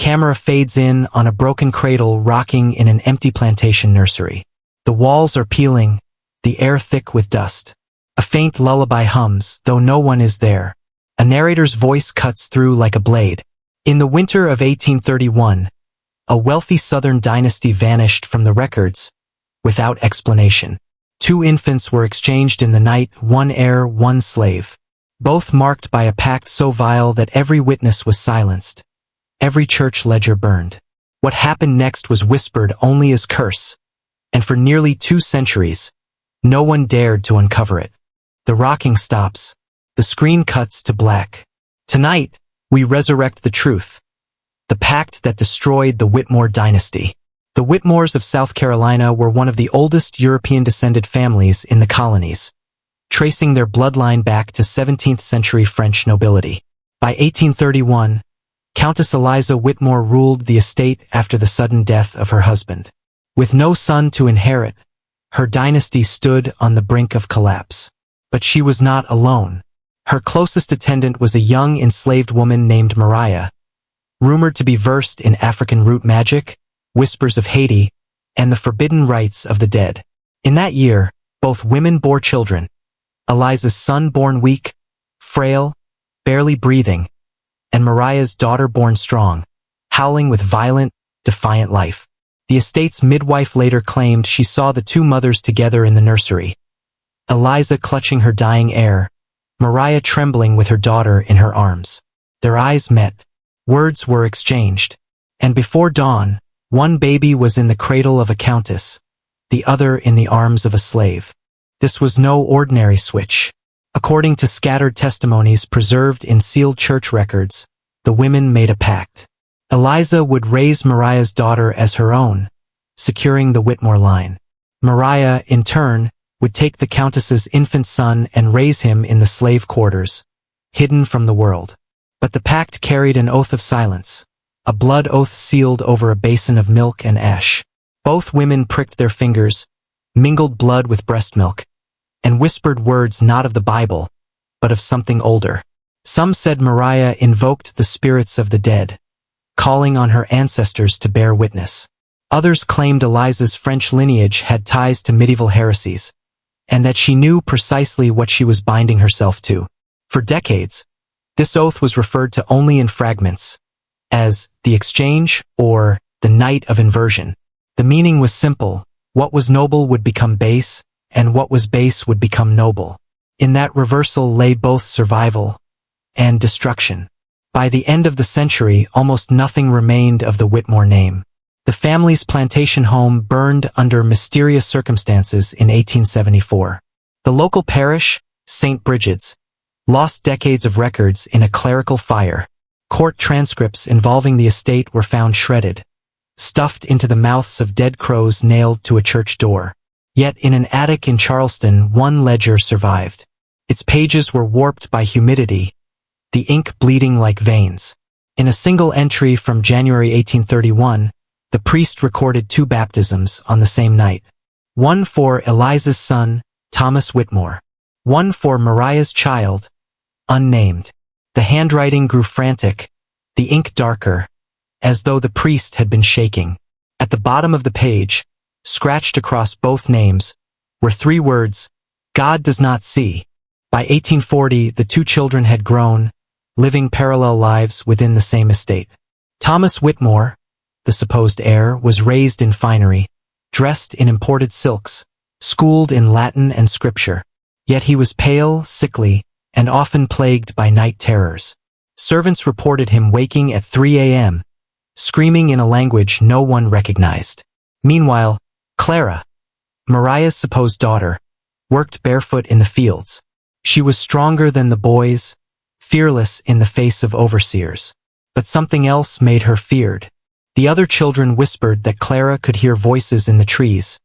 camera fades in on a broken cradle rocking in an empty plantation nursery. The walls are peeling, the air thick with dust. A faint lullaby hums, though no one is there. A narrator's voice cuts through like a blade. In the winter of 1831, a wealthy southern dynasty vanished from the records, without explanation. 2 infants were exchanged in the night, one heir, one slave. Both marked by a pact so vile that every witness was silenced. Every church ledger burned. What happened next was whispered only as curse, and for nearly 2 centuries, no one dared to uncover it. The rocking stops. The screen cuts to black. Tonight, we resurrect the truth. The pact that destroyed the Whitmore dynasty. The Whitmores of South Carolina were one of the oldest European-descended families in the colonies, tracing their bloodline back to 17th century French nobility. By 1831, Countess Eliza Whitmore ruled the estate after the sudden death of her husband. With no son to inherit, her dynasty stood on the brink of collapse. But she was not alone. Her closest attendant was a young enslaved woman named Maria, rumored to be versed in African root magic, whispers of Haiti, and the forbidden rites of the dead. In that year, both women bore children. Eliza's son born weak, frail, barely breathing, and Maria's daughter born strong, howling with violent, defiant life. The estate's midwife later claimed she saw the 2 mothers together in the nursery. Eliza clutching her dying heir, Maria trembling with her daughter in her arms. Their eyes met. Words were exchanged. And before dawn, one baby was in the cradle of a countess, the other in the arms of a slave. This was no ordinary switch. According to scattered testimonies preserved in sealed church records, the women made a pact. Eliza would raise Maria's daughter as her own, securing the Whitmore line. Maria, in turn, would take the countess's infant son and raise him in the slave quarters, hidden from the world. But the pact carried an oath of silence, a blood oath sealed over a basin of milk and ash. Both women pricked their fingers, mingled blood with breast milk, and whispered words not of the Bible, but of something older. Some said Maria invoked the spirits of the dead, calling on her ancestors to bear witness. Others claimed Eliza's French lineage had ties to medieval heresies, and that she knew precisely what she was binding herself to. For decades, this oath was referred to only in fragments, as the exchange or the night of inversion. The meaning was simple: what was noble would become base, and what was base would become noble. In that reversal lay both survival and destruction. By the end of the century, almost nothing remained of the Whitmore name. The family's plantation home burned under mysterious circumstances in 1874. The local parish, St. Brigid's, lost decades of records in a clerical fire. Court transcripts involving the estate were found shredded, stuffed into the mouths of dead crows nailed to a church door. Yet in an attic in Charleston, one ledger survived. Its pages were warped by humidity, the ink bleeding like veins. In a single entry from January 1831, the priest recorded 2 baptisms on the same night. One for Eliza's son, Thomas Whitmore. One for Maria's child, unnamed. The handwriting grew frantic, the ink darker, as though the priest had been shaking. At the bottom of the page, scratched across both names, were 3 words: God does not see. By 1840, the 2 children had grown, living parallel lives within the same estate. Thomas Whitmore, the supposed heir, was raised in finery, dressed in imported silks, schooled in Latin and scripture. Yet he was pale, sickly, and often plagued by night terrors. Servants reported him waking at 3 a.m., screaming in a language no one recognized. Meanwhile, Clara, Maria's supposed daughter, worked barefoot in the fields. She was stronger than the boys, fearless in the face of overseers. But something else made her feared. The other children whispered that Clara could hear voices in the trees,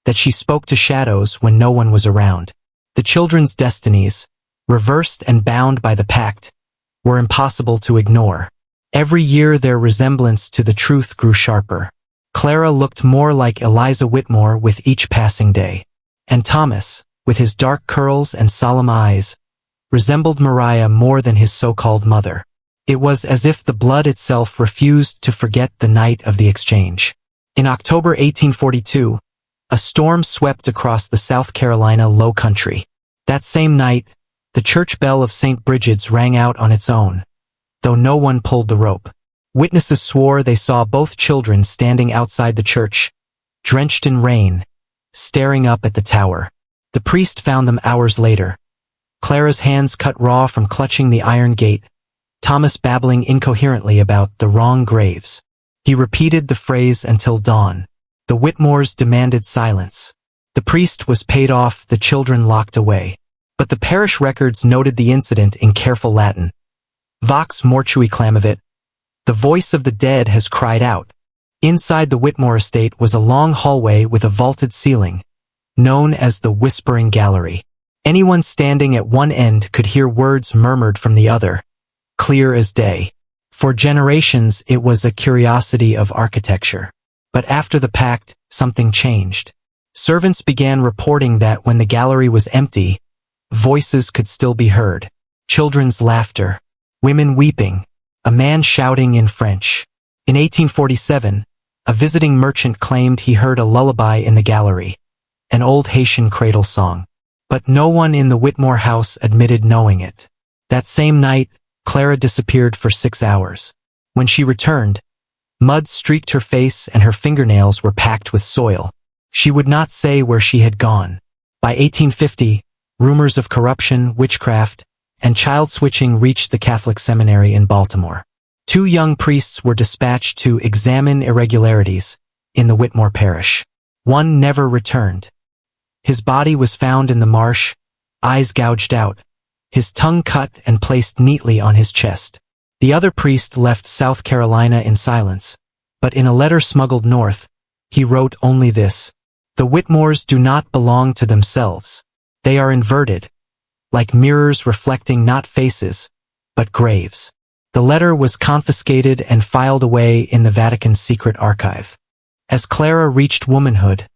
that she spoke to shadows when no one was around. The children's destinies, reversed and bound by the pact, were impossible to ignore. Every year their resemblance to the truth grew sharper. Clara looked more like Eliza Whitmore with each passing day. And Thomas, with his dark curls and solemn eyes, resembled Maria more than his so-called mother. It was as if the blood itself refused to forget the night of the exchange. In October 1842, a storm swept across the South Carolina low country. That same night, the church bell of St. Brigid's rang out on its own, though no one pulled the rope. Witnesses swore they saw both children standing outside the church, drenched in rain, staring up at the tower. The priest found them hours later. Clara's hands cut raw from clutching the iron gate, Thomas babbling incoherently about the wrong graves. He repeated the phrase until dawn. The Whitmores demanded silence. The priest was paid off, the children locked away. But the parish records noted the incident in careful Latin. Vox mortui clamavit. The voice of the dead has cried out. Inside the Whitmore estate was a long hallway with a vaulted ceiling, known as the Whispering Gallery. Anyone standing at one end could hear words murmured from the other, clear as day. For generations it was a curiosity of architecture. But after the pact, something changed. Servants began reporting that when the gallery was empty, voices could still be heard. Children's laughter, women weeping, a man shouting in French. In 1847, a visiting merchant claimed he heard a lullaby in the gallery, an old Haitian cradle song. But no one in the Whitmore house admitted knowing it. That same night, Clara disappeared for 6 hours. When she returned, mud streaked her face and her fingernails were packed with soil. She would not say where she had gone. By 1850, rumors of corruption, witchcraft, and child switching reached the Catholic seminary in Baltimore. 2 young priests were dispatched to examine irregularities in the Whitmore parish. One never returned. His body was found in the marsh, eyes gouged out, his tongue cut and placed neatly on his chest. The other priest left South Carolina in silence, but in a letter smuggled north, he wrote only this: "The Whitmores do not belong to themselves. They are inverted, like mirrors reflecting not faces, but graves." The letter was confiscated and filed away in the Vatican's secret archive. As Clara reached womanhood,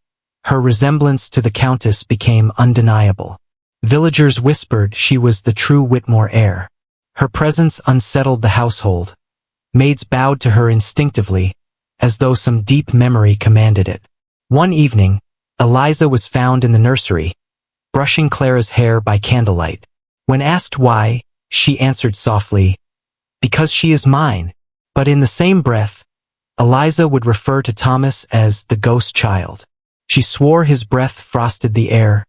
her resemblance to the Countess became undeniable. Villagers whispered she was the true Whitmore heir. Her presence unsettled the household. Maids bowed to her instinctively, as though some deep memory commanded it. One evening, Eliza was found in the nursery, brushing Clara's hair by candlelight. When asked why, she answered softly, "Because she is mine." But in the same breath, Eliza would refer to Thomas as the ghost child. She swore his breath frosted the air,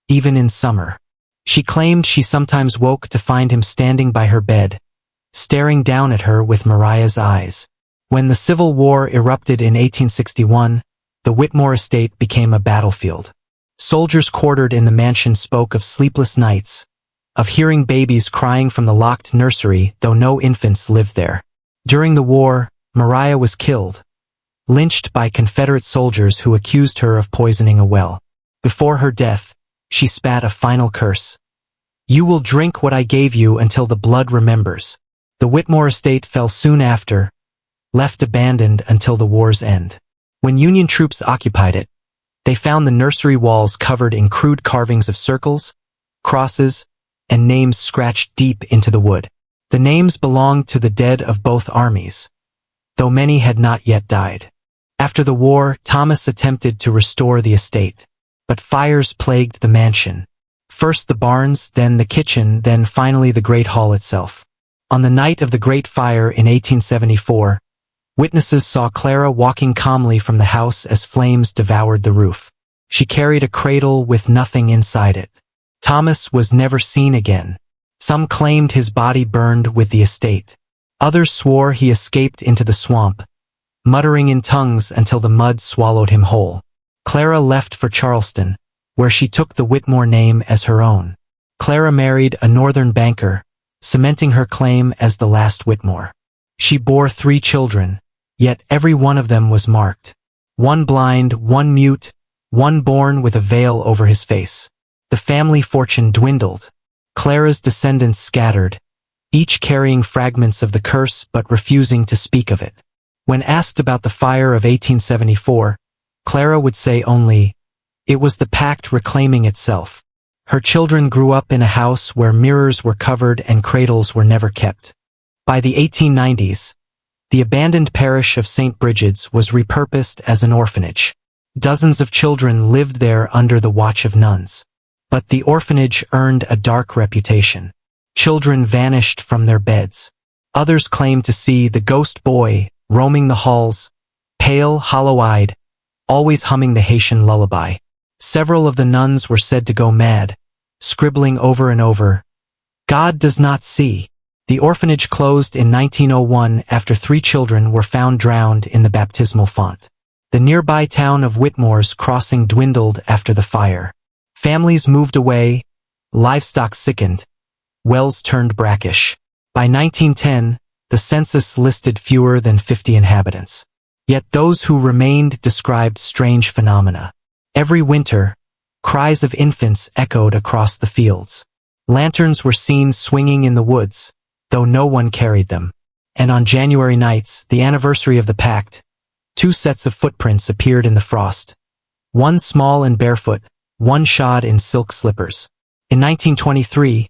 even in summer. She claimed she sometimes woke to find him standing by her bed, staring down at her with Mariah's eyes. When the Civil War erupted in 1861, the Whitmore estate became a battlefield. Soldiers quartered in the mansion spoke of sleepless nights, of hearing babies crying from the locked nursery though no infants lived there. During the war, Mariah was killed, lynched by Confederate soldiers who accused her of poisoning a well. Before her death, she spat a final curse. "You will drink what I gave you until the blood remembers." The Whitmore estate fell soon after, left abandoned until the war's end. When Union troops occupied it, they found the nursery walls covered in crude carvings of circles, crosses, and names scratched deep into the wood. The names belonged to the dead of both armies, though many had not yet died. After the war, Thomas attempted to restore the estate, but fires plagued the mansion. First the barns, then the kitchen, then finally the Great Hall itself. On the night of the Great Fire in 1874, witnesses saw Clara walking calmly from the house as flames devoured the roof. She carried a cradle with nothing inside it. Thomas was never seen again. Some claimed his body burned with the estate. Others swore he escaped into the swamp, muttering in tongues until the mud swallowed him whole. Clara left for Charleston, where she took the Whitmore name as her own. Clara married a northern banker, cementing her claim as the last Whitmore. She bore 3 children, yet every one of them was marked. One blind, one mute, one born with a veil over his face. The family fortune dwindled. Clara's descendants scattered, each carrying fragments of the curse but refusing to speak of it. When asked about the fire of 1874, Clara would say only, "It was the pact reclaiming itself." Her children grew up in a house where mirrors were covered and cradles were never kept. By the 1890s, the abandoned parish of St. Brigid's was repurposed as an orphanage. Dozens of children lived there under the watch of nuns. But the orphanage earned a dark reputation. Children vanished from their beds. Others claimed to see the ghost boy roaming the halls, pale, hollow-eyed, always humming the Haitian lullaby. Several of the nuns were said to go mad, scribbling over and over, "God does not see." The orphanage closed in 1901 after 3 children were found drowned in the baptismal font. The nearby town of Whitmore's crossing dwindled after the fire. Families moved away, livestock sickened, wells turned brackish. By 1910, the census listed fewer than 50 inhabitants. Yet those who remained described strange phenomena. Every winter, cries of infants echoed across the fields. Lanterns were seen swinging in the woods, though no one carried them. And on January nights, the anniversary of the pact, 2 sets of footprints appeared in the frost. One small and barefoot, one shod in silk slippers. In 1923,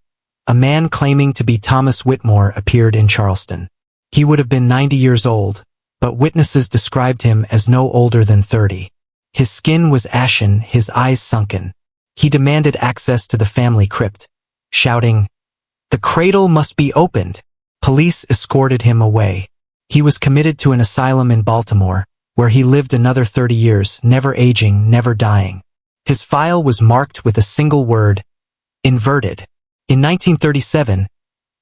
a man claiming to be Thomas Whitmore appeared in Charleston. He would have been 90 years old, but witnesses described him as no older than 30. His skin was ashen, his eyes sunken. He demanded access to the family crypt, shouting, "The cradle must be opened." Police escorted him away. He was committed to an asylum in Baltimore, where he lived another 30 years, never aging, never dying. His file was marked with a single word, inverted. In 1937,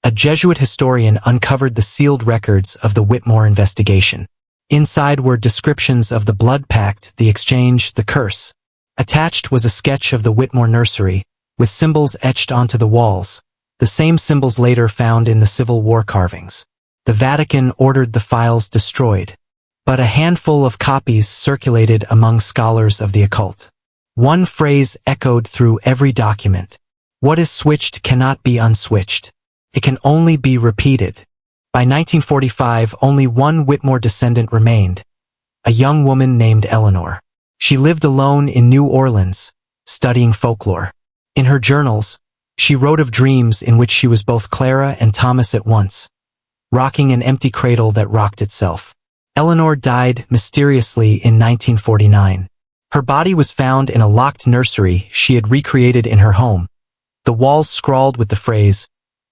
a Jesuit historian uncovered the sealed records of the Whitmore investigation. Inside were descriptions of the blood pact, the exchange, the curse. Attached was a sketch of the Whitmore nursery, with symbols etched onto the walls, the same symbols later found in the Civil War carvings. The Vatican ordered the files destroyed, but a handful of copies circulated among scholars of the occult. One phrase echoed through every document: "What is switched cannot be unswitched. It can only be repeated." By 1945, only one Whitmore descendant remained, a young woman named Eleanor. She lived alone in New Orleans, studying folklore. In her journals, she wrote of dreams in which she was both Clara and Thomas at once, rocking an empty cradle that rocked itself. Eleanor died mysteriously in 1949. Her body was found in a locked nursery she had recreated in her home, the walls scrawled with the phrase,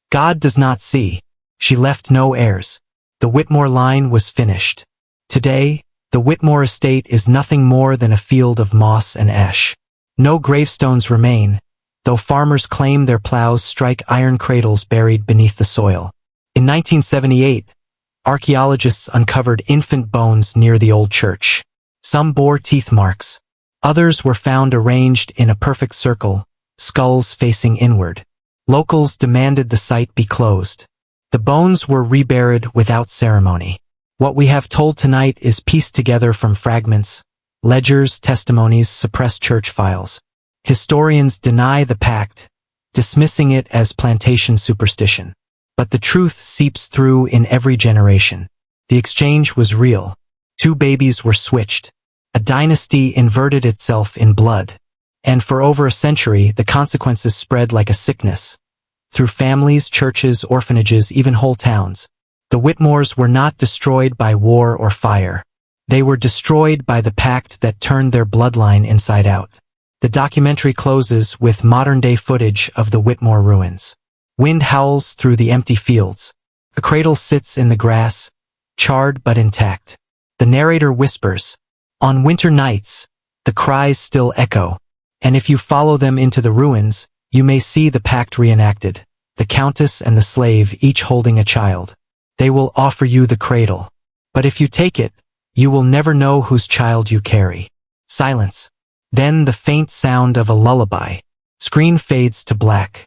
"God does not see." She left no heirs. The Whitmore line was finished. Today, the Whitmore estate is nothing more than a field of moss and ash. No gravestones remain, though farmers claim their plows strike iron cradles buried beneath the soil. In 1978, archaeologists uncovered infant bones near the old church. Some bore teeth marks. Others were found arranged in a perfect circle, skulls facing inward. Locals demanded the site be closed. The bones were reburied without ceremony. What we have told tonight is pieced together from fragments, ledgers, testimonies, suppressed church files. Historians deny the pact, dismissing it as plantation superstition. But the truth seeps through in every generation. The exchange was real. 2 babies were switched. A dynasty inverted itself in blood. And for over a century, the consequences spread like a sickness. Through families, churches, orphanages, even whole towns. The Whitmores were not destroyed by war or fire. They were destroyed by the pact that turned their bloodline inside out. The documentary closes with modern-day footage of the Whitmore ruins. Wind howls through the empty fields. A cradle sits in the grass, charred but intact. The narrator whispers, "On winter nights, the cries still echo, and if you follow them into the ruins, you may see the pact reenacted, the Countess and the slave each holding a child. They will offer you the cradle. But if you take it, you will never know whose child you carry." Silence. Then the faint sound of a lullaby. Screen fades to black.